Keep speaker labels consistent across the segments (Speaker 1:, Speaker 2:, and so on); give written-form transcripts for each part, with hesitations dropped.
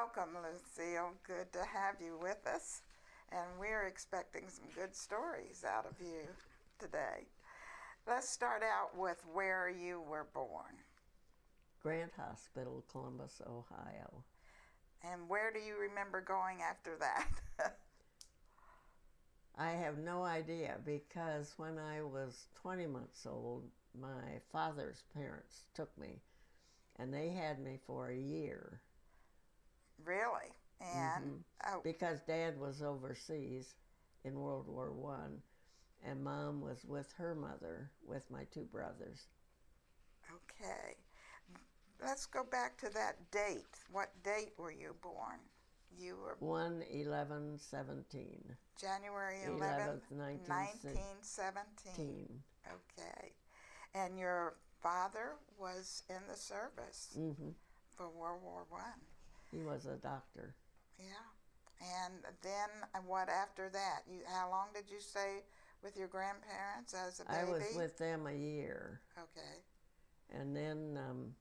Speaker 1: Welcome, Lucile. Good to have you with us. And we're expecting some good stories out of you today. Let's start out with where you were born.
Speaker 2: Grant Hospital, Columbus, Ohio.
Speaker 1: And where do you remember going after that?
Speaker 2: I have no idea, because when I was 20 months old, my father's parents took me, and they had me for a year.
Speaker 1: Really? And
Speaker 2: Because Dad was overseas in World War I, and Mom was with her mother with my two brothers.
Speaker 1: Okay. Let's go back to that date. What date were you born? You were
Speaker 2: 1/11/17.
Speaker 1: January 11th, 1917. Okay. And your father was in the service for World War I.
Speaker 2: He was a doctor.
Speaker 1: Yeah. And then what after that? How long did you stay with your grandparents as a baby?
Speaker 2: I was with them a year.
Speaker 1: Okay.
Speaker 2: And then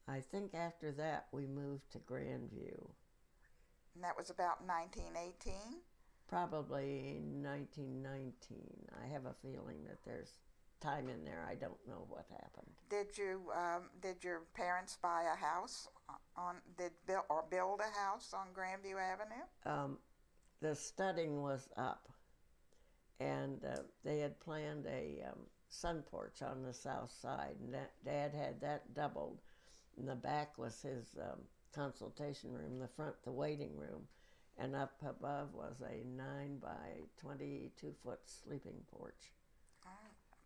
Speaker 2: I think after that we moved to Grandview.
Speaker 1: And that was about 1918?
Speaker 2: Probably 1919. I have a feeling that there's time in there. I don't know what happened.
Speaker 1: Did your parents buy a house build a house on Grandview Avenue?
Speaker 2: The studding was up, and they had planned a sun porch on the south side, and Dad had that doubled. And the back was his consultation room, the front the waiting room, and up above was a 9 by 22-foot sleeping porch.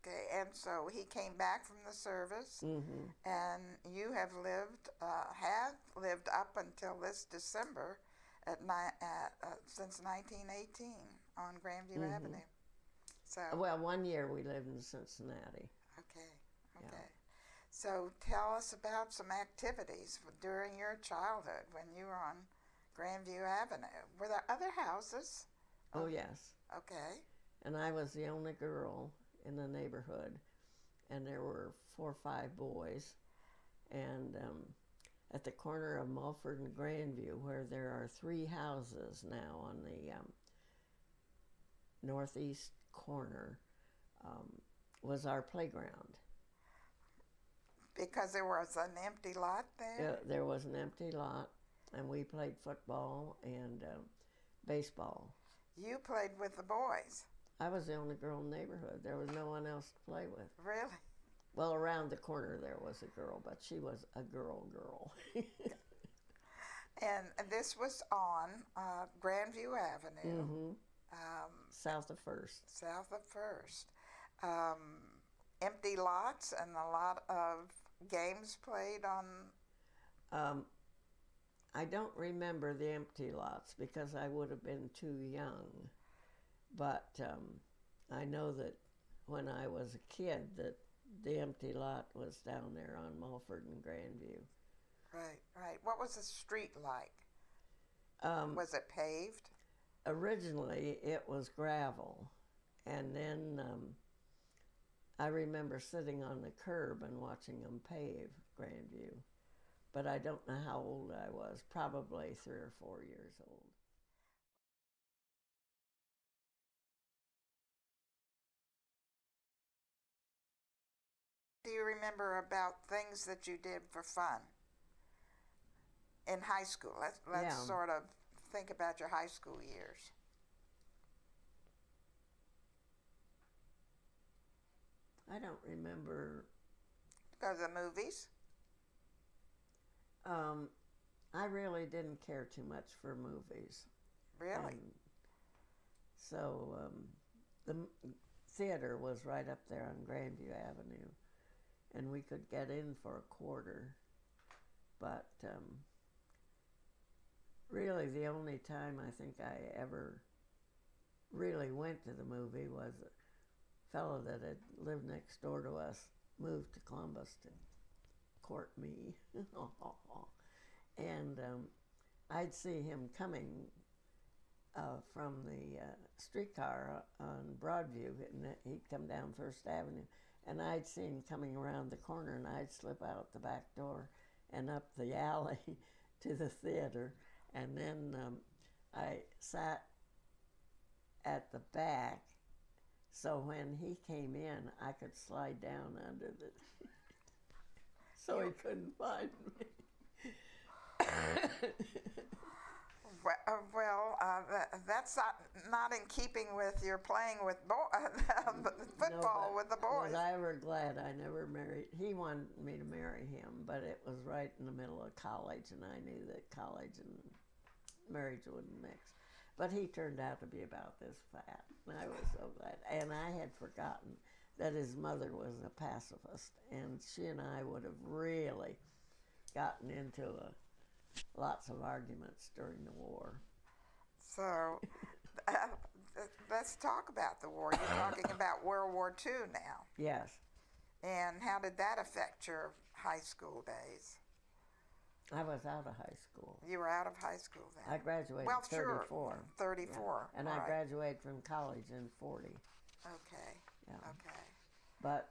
Speaker 1: Okay, and so he came back from the service, and you have lived up until this December since 1918 on Grandview Avenue. So
Speaker 2: well, 1 year we lived in Cincinnati.
Speaker 1: Okay.
Speaker 2: Yeah.
Speaker 1: So tell us about some activities during your childhood when you were on Grandview Avenue. Were there other houses?
Speaker 2: Oh, yes.
Speaker 1: Okay.
Speaker 2: And I was the only girl in the neighborhood, and there were 4 or 5 boys. And at the corner of Mulford and Grandview, where there are 3 houses now on the northeast corner, was our playground.
Speaker 1: Because there was an empty lot there?
Speaker 2: There was an empty lot, and we played football and baseball.
Speaker 1: You played with the boys?
Speaker 2: I was the only girl in the neighborhood. There was no one else to play with.
Speaker 1: Really?
Speaker 2: Well, around the corner there was a girl, but she was a girl.
Speaker 1: And this was on Grandview Avenue.
Speaker 2: South of First.
Speaker 1: South of First. Empty lots and a lot of games played on.
Speaker 2: I don't remember the empty lots because I would have been too young. But I know that when I was a kid that the empty lot was down there on Mulford and Grandview.
Speaker 1: Right. What was the street like? Was it paved?
Speaker 2: Originally, it was gravel. And then I remember sitting on the curb and watching them pave Grandview. But I don't know how old I was, probably 3 or 4 years old.
Speaker 1: Do you remember about things that you did for fun in high school? Let's sort of think about your high school years.
Speaker 2: I don't remember.
Speaker 1: Go to the movies?
Speaker 2: I really didn't care too much for movies.
Speaker 1: Really?
Speaker 2: So the theater was right up there on Grandview Avenue, and we could get in for a quarter. But really the only time I think I ever really went to the movie was a fellow that had lived next door to us moved to Columbus to court me. And I'd see him coming from the streetcar on Broadview, and he'd come down First Avenue, and I'd see him coming around the corner, and I'd slip out the back door and up the alley to the theater. And then I sat at the back, so when he came in, I could slide down under the so he couldn't find me.
Speaker 1: That's not in keeping with your playing with football with the boys.
Speaker 2: Was I ever glad I never married? He wanted me to marry him, but it was right in the middle of college, and I knew that college and marriage wouldn't mix. But he turned out to be about this fat, and I was so glad. And I had forgotten that his mother was a pacifist, and she and I would have really gotten into lots of arguments during the war.
Speaker 1: So let's talk about the war. You're talking about World War II now.
Speaker 2: Yes.
Speaker 1: And how did that affect your high school days?
Speaker 2: I was out of high school.
Speaker 1: You were out of high school then?
Speaker 2: I graduated in 34.
Speaker 1: Sure. 34.
Speaker 2: Yeah. And
Speaker 1: right.
Speaker 2: I graduated from college in 40.
Speaker 1: Okay.
Speaker 2: Yeah.
Speaker 1: Okay.
Speaker 2: But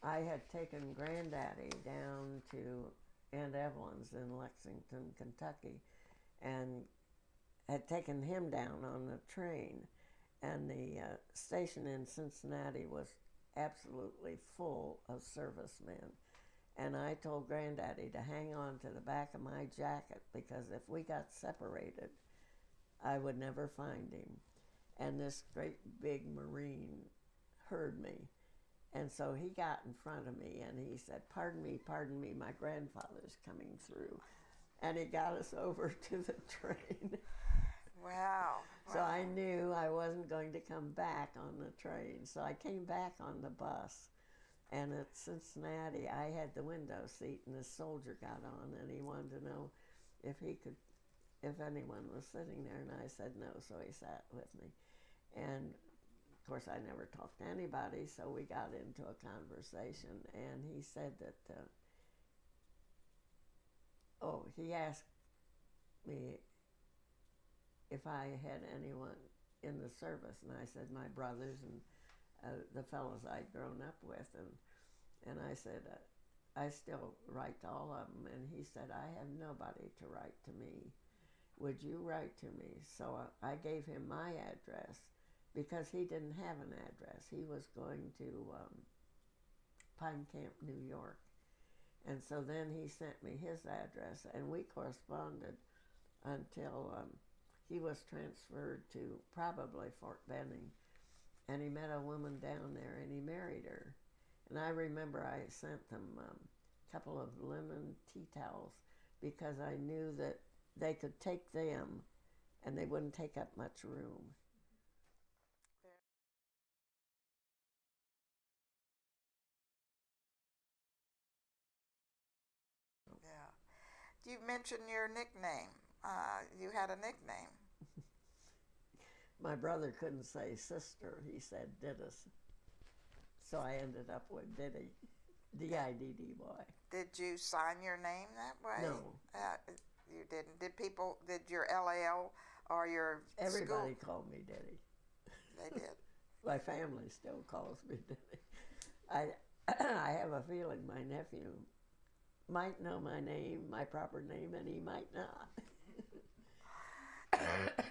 Speaker 2: I had taken Granddaddy down to Aunt Evelyn's in Lexington, Kentucky, and had taken him down on the train. And the station in Cincinnati was absolutely full of servicemen. And I told Granddaddy to hang on to the back of my jacket, because if we got separated, I would never find him. And this great big Marine heard me. And so he got in front of me and he said, pardon me, my grandfather's coming through. And he got us over to the train.
Speaker 1: Wow.
Speaker 2: So I knew I wasn't going to come back on the train. So I came back on the bus. And at Cincinnati, I had the window seat, and this soldier got on, and he wanted to know if anyone was sitting there, and I said no, so he sat with me. And of course, I never talked to anybody, so we got into a conversation, and he said that, he asked me if I had anyone in the service, and I said my brothers and the fellows I'd grown up with, and I said, I still write to all of them, and he said, I have nobody to write to me. Would you write to me? So I gave him my address, because he didn't have an address. He was going to Pine Camp, New York. And so then he sent me his address, and we corresponded until he was transferred to probably Fort Benning. And he met a woman down there, and he married her. And I remember I sent them a couple of linen tea towels, because I knew that they could take them, and they wouldn't take up much room.
Speaker 1: Yeah. You mentioned your nickname. You had a nickname.
Speaker 2: My brother couldn't say sister. He said Diddis. So I ended up with Diddy. D-I-D-D-Y.
Speaker 1: Did you sign your name that way?
Speaker 2: No.
Speaker 1: You didn't. Did your LAL or your
Speaker 2: Everybody
Speaker 1: school?
Speaker 2: called me Diddy.
Speaker 1: They did.
Speaker 2: My family still calls me Diddy. I have a feeling my nephew might know my name, my proper name, and he might not.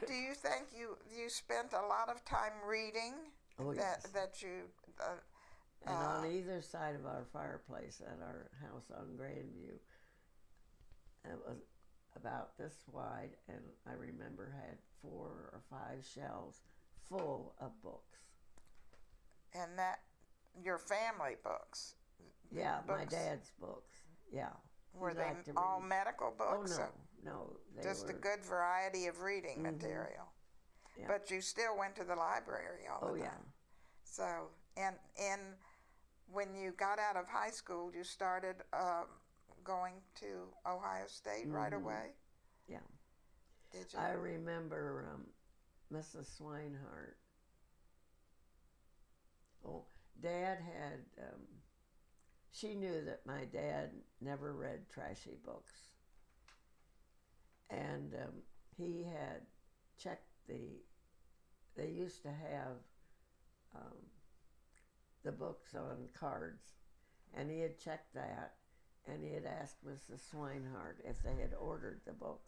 Speaker 1: Do you think you spent a lot of time reading?
Speaker 2: Oh, yes.
Speaker 1: That you.
Speaker 2: And on either side of our fireplace at our house on Grandview, it was about this wide, and I remember had 4 or 5 shelves full of books.
Speaker 1: And that, your family books?
Speaker 2: Yeah,
Speaker 1: books.
Speaker 2: My dad's books, yeah.
Speaker 1: Were they all medical books?
Speaker 2: Oh, no.
Speaker 1: Just a good variety of reading material.
Speaker 2: Yeah.
Speaker 1: But you still went to the library all the time.
Speaker 2: Yeah.
Speaker 1: So, and when you got out of high school, you started going to Ohio State right away?
Speaker 2: Yeah.
Speaker 1: Did you?
Speaker 2: I remember Mrs. Swinehart. Oh, Dad had, she knew that my dad never read trashy books. And he had checked they used to have the books on cards, and he had checked that, and he had asked Mrs. Swinehart if they had ordered the book,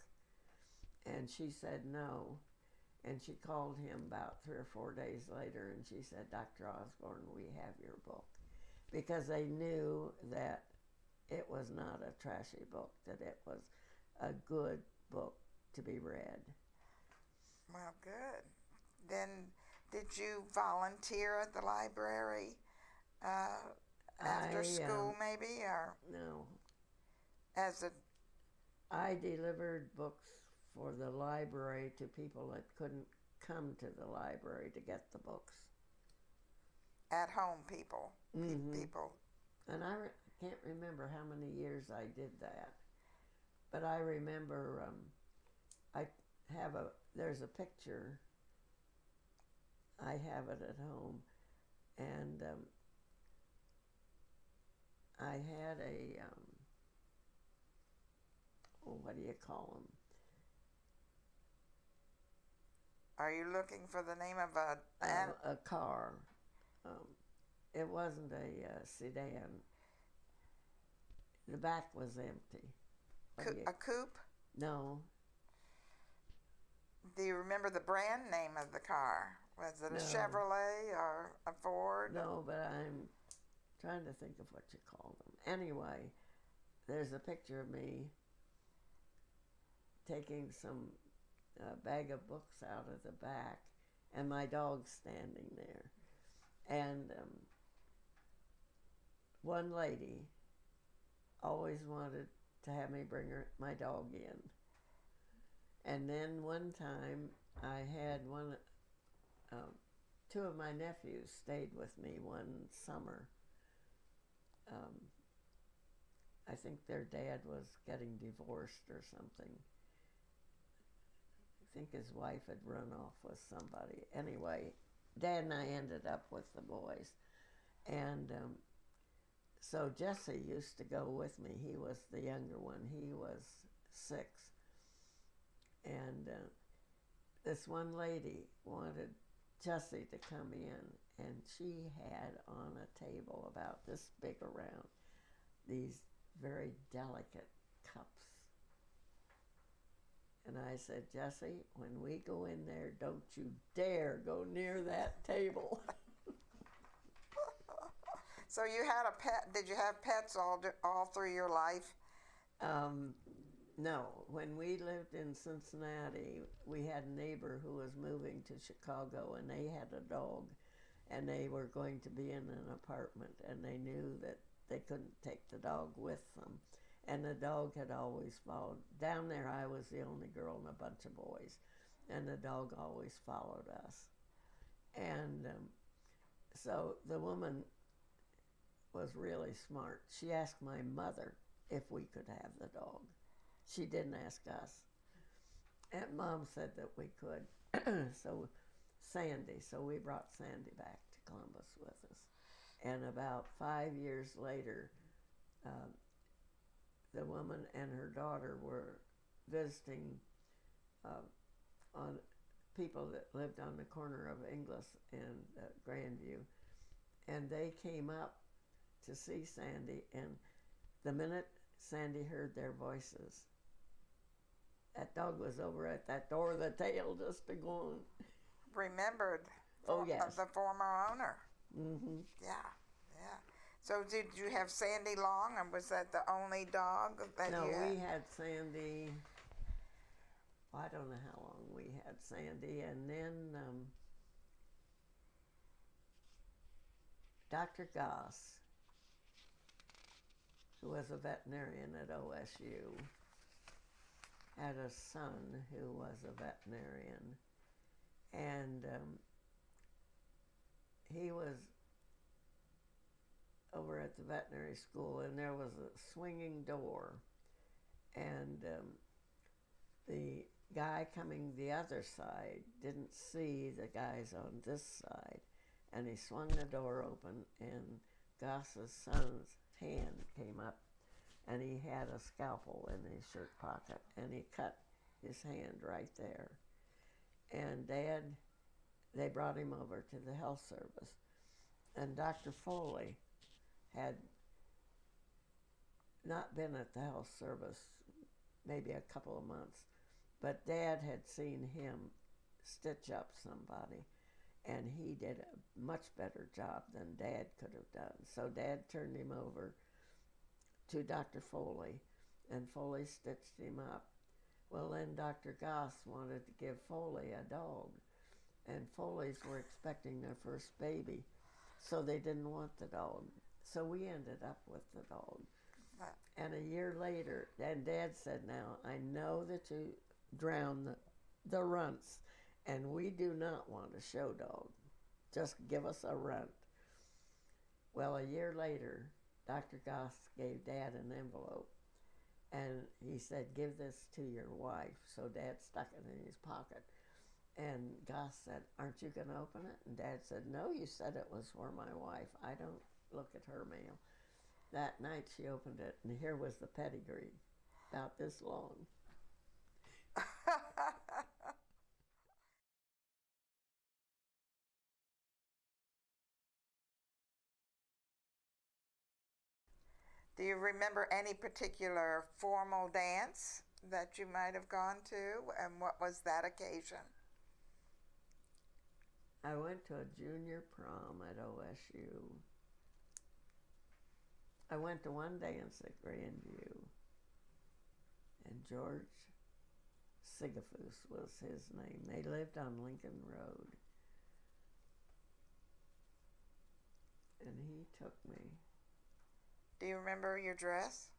Speaker 2: and she said no. And she called him about 3 or 4 days later, and she said, Dr. Osborn, we have your book. Because they knew that it was not a trashy book, that it was a good book to be read.
Speaker 1: Well, good. Then did you volunteer at the library after school maybe? Or
Speaker 2: no.
Speaker 1: As a...
Speaker 2: I delivered books for the library to people that couldn't come to the library to get the books.
Speaker 1: At-home people.
Speaker 2: Mm-hmm.
Speaker 1: People.
Speaker 2: And I can't remember how many years I did that. But I remember there's a picture. I have it at home. And I had what do you call them?
Speaker 1: Are you looking for the name of
Speaker 2: a car? It wasn't a sedan. The back was empty.
Speaker 1: A coupe?
Speaker 2: No.
Speaker 1: Do you remember the brand name of the car? Was it a Chevrolet or a Ford?
Speaker 2: No, but I'm trying to think of what you call them. Anyway, there's a picture of me taking some bag of books out of the back, and my dog standing there. And one lady always wanted to have me bring my dog in. And then one time I had two of my nephews stayed with me one summer. I think their dad was getting divorced or something. I think his wife had run off with somebody. Anyway, Dad and I ended up with the boys. And so Jesse used to go with me. He was the younger one. He was 6. And this one lady wanted Jesse to come in, and she had on a table about this big around these very delicate cups. And I said, Jesse, when we go in there, don't you dare go near that table.
Speaker 1: So you had a pet. Did you have pets all through your life?
Speaker 2: No. When we lived in Cincinnati, we had a neighbor who was moving to Chicago, and they had a dog, and they were going to be in an apartment, and they knew that they couldn't take the dog with them. And the dog had always followed. Down there, I was the only girl and a bunch of boys, and the dog always followed us. And so the woman was really smart. She asked my mother if we could have the dog. She didn't ask us. And Mom said that we could. So we brought Sandy back to Columbus with us. And about 5 years later, the woman and her daughter were visiting on people that lived on the corner of Inglis and Grandview. And they came up to see Sandy, and the minute Sandy heard their voices, that dog was over at that door, the tail just a going.
Speaker 1: Remembered
Speaker 2: yes.
Speaker 1: The former owner.
Speaker 2: Mm-hmm.
Speaker 1: Yeah. So did you have Sandy long, and was that the only dog that you had?
Speaker 2: No, we had Sandy, I don't know how long we had Sandy, and then Dr. Goss, who was a veterinarian at OSU, had a son who was a veterinarian, and he was over at the veterinary school, and there was a swinging door, and the guy coming the other side didn't see the guys on this side, and he swung the door open, and Goss's son's hand came up, and he had a scalpel in his shirt pocket, and he cut his hand right there. And they brought him over to the health service, and Dr. Foley had not been at the health service maybe a couple of months, but Dad had seen him stitch up somebody, and he did a much better job than Dad could have done. So Dad turned him over to Dr. Foley, and Foley stitched him up. Well, then Dr. Goss wanted to give Foley a dog, and Foley's were expecting their first baby, so they didn't want the dog. So we ended up with the dog. And a year later, and Dad said, now, I know that you drown the runts, and we do not want a show dog. Just give us a runt. Well, a year later, Dr. Goss gave Dad an envelope, and he said, give this to your wife. So Dad stuck it in his pocket. And Goss said, aren't you going to open it? And Dad said, no, you said it was for my wife. I don't look at her mail. That night she opened it, and here was the pedigree, about this long.
Speaker 1: Do you remember any particular formal dance that you might have gone to, and what was that occasion?
Speaker 2: I went to a junior prom at OSU. I went to one dance at Grandview, and George Sigafus was his name. They lived on Lincoln Road. And he took me.
Speaker 1: Do you remember your dress?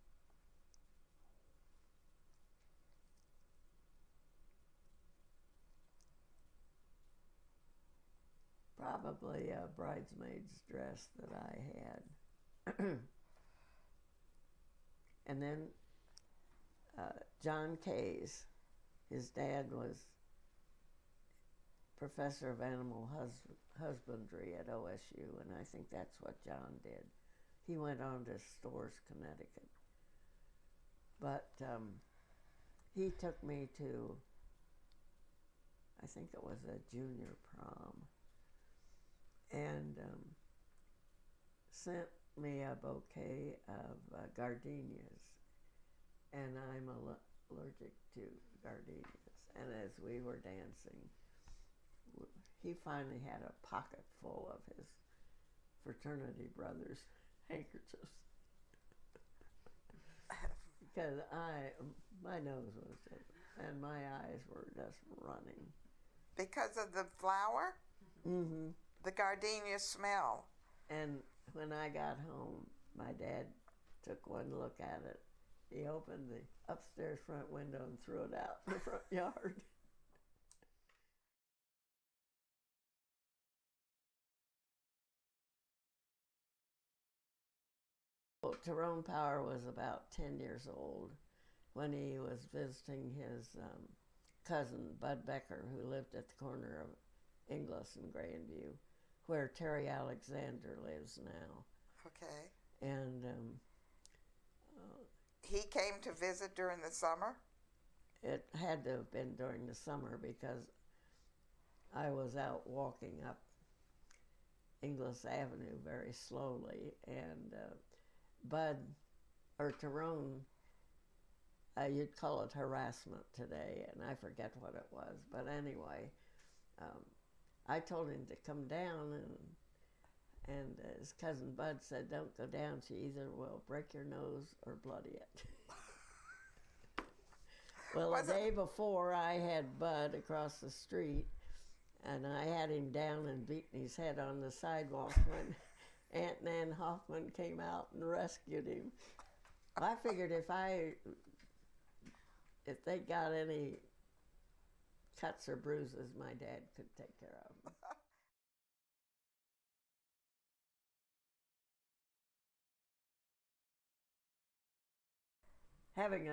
Speaker 2: Probably a bridesmaid's dress that I had. And then John Case, his dad was professor of animal husbandry at OSU, and I think that's what John did. He went on to Storrs, Connecticut. But he took me to, I think it was a junior prom, and sent me a bouquet of gardenias, and I'm allergic to gardenias. And as we were dancing, he finally had a pocket full of his fraternity brothers' handkerchiefs. Because my nose was just, and my eyes were just running.
Speaker 1: Because of the flower?
Speaker 2: Mm-hmm.
Speaker 1: The gardenia smell.
Speaker 2: And when I got home, my dad took one look at it. He opened the upstairs front window and threw it out in the front yard. Well, Tyrone Power was about 10 years old when he was visiting his cousin, Bud Becker, who lived at the corner of Inglis and Grandview, where Terry Alexander lives now.
Speaker 1: Okay.
Speaker 2: And
Speaker 1: he came to visit during the summer?
Speaker 2: it had to have been during the summer because I was out walking up Inglis Avenue very slowly, and Bud, or Tyrone, you'd call it harassment today, and I forget what it was. But anyway, I told him to come down, and his cousin Bud said, "Don't go down. She either will break your nose or bloody it." Well, the day before, I had Bud across the street, and I had him down and beating his head on the sidewalk when Aunt Nan Hoffman came out and rescued him. I figured if they got any cuts or bruises, my dad could take care of them. Having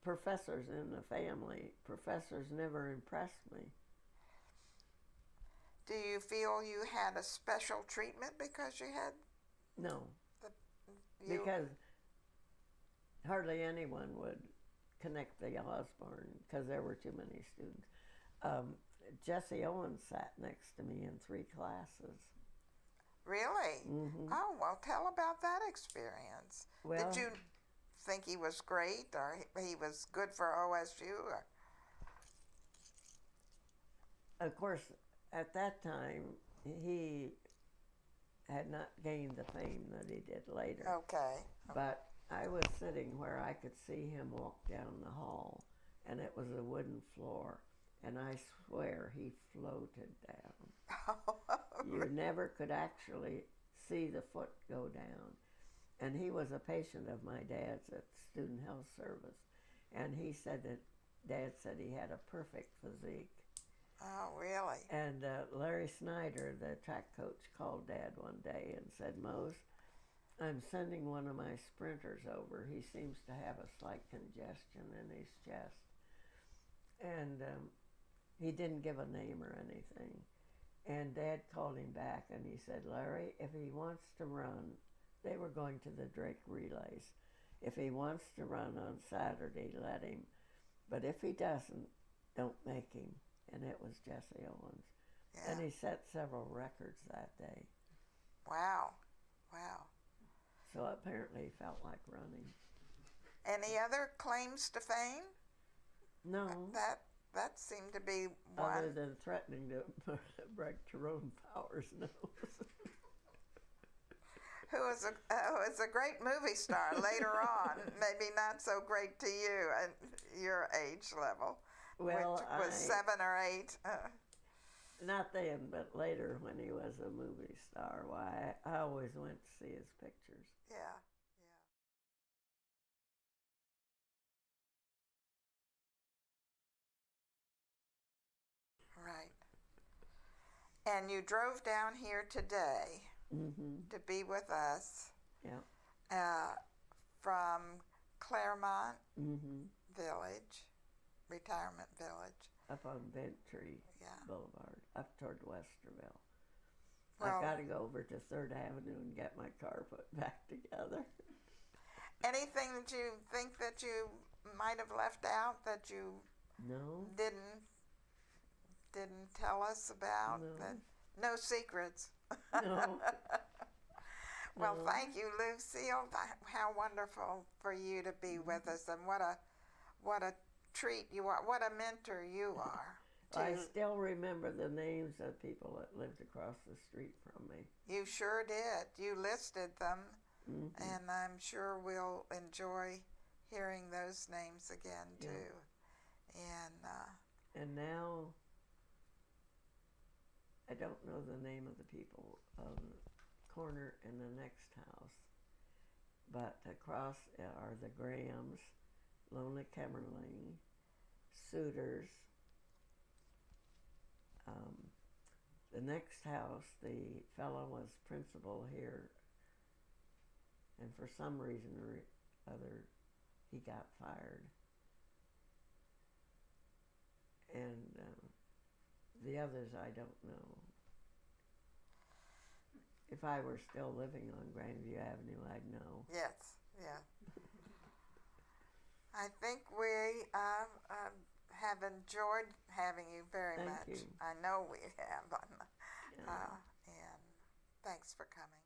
Speaker 2: professors in the family, professors never impressed me.
Speaker 1: Do you feel you had a special treatment because you had?
Speaker 2: No, because hardly anyone would connect the Osborn because there were too many students. Jesse Owens sat next to me in 3 classes.
Speaker 1: Really?
Speaker 2: Mm-hmm.
Speaker 1: Oh, well, tell about that experience.
Speaker 2: Well,
Speaker 1: think he was great, or he was good for OSU? Or?
Speaker 2: Of course, at that time, he had not gained the fame that he did later.
Speaker 1: Okay.
Speaker 2: But I was sitting where I could see him walk down the hall, and it was a wooden floor, and I swear he floated down. You never could actually see the foot go down. And he was a patient of my dad's at Student Health Service, and he said that Dad said he had a perfect physique.
Speaker 1: Oh, really?
Speaker 2: And Larry Snyder, the track coach, called Dad one day and said, Mose, I'm sending one of my sprinters over. He seems to have a slight congestion in his chest. And he didn't give a name or anything. And Dad called him back and he said, Larry, if he wants to run, they were going to the Drake relays. If he wants to run on Saturday, let him. But if he doesn't, don't make him. And it was Jesse Owens. Yeah. And he set several records that day.
Speaker 1: Wow. Wow.
Speaker 2: So apparently he felt like running.
Speaker 1: Any other claims to fame?
Speaker 2: No.
Speaker 1: That seemed to be one.
Speaker 2: Other than threatening to break Tyrone Power's nose.
Speaker 1: Who was a great movie star later on. Maybe not so great to you at your age level.
Speaker 2: Well,
Speaker 1: which was 7 or 8.
Speaker 2: Not then, but later when he was a movie star. Why, I always went to see his pictures.
Speaker 1: Yeah, yeah. Right. And you drove down here today to be with us.
Speaker 2: Yeah.
Speaker 1: From Claremont Village. Retirement Village.
Speaker 2: Up on Bentry Boulevard, up toward Westerville.
Speaker 1: Well,
Speaker 2: I've got to go over to 3rd Avenue and get my car put back together.
Speaker 1: Anything that you think that you might have left out that you didn't tell us about?
Speaker 2: No.
Speaker 1: No secrets.
Speaker 2: No.
Speaker 1: Well, thank you, Lucile. How wonderful for you to be with us, and what a treat you are. What a mentor you are.
Speaker 2: I still remember the names of people that lived across the street from me.
Speaker 1: You sure did. You listed them, and I'm sure we'll enjoy hearing those names again too.
Speaker 2: And now I don't know the name of the people on the corner in the next house, but across are the Grahams, Lona Kemmerling, Suitors. The next house, the fellow was principal here, and for some reason or other, he got fired. And the others I don't know. If I were still living on Grandview Avenue, I'd know.
Speaker 1: Yes, yeah. I think we have enjoyed having you very much.
Speaker 2: Thank you.
Speaker 1: I know we have. And thanks for coming.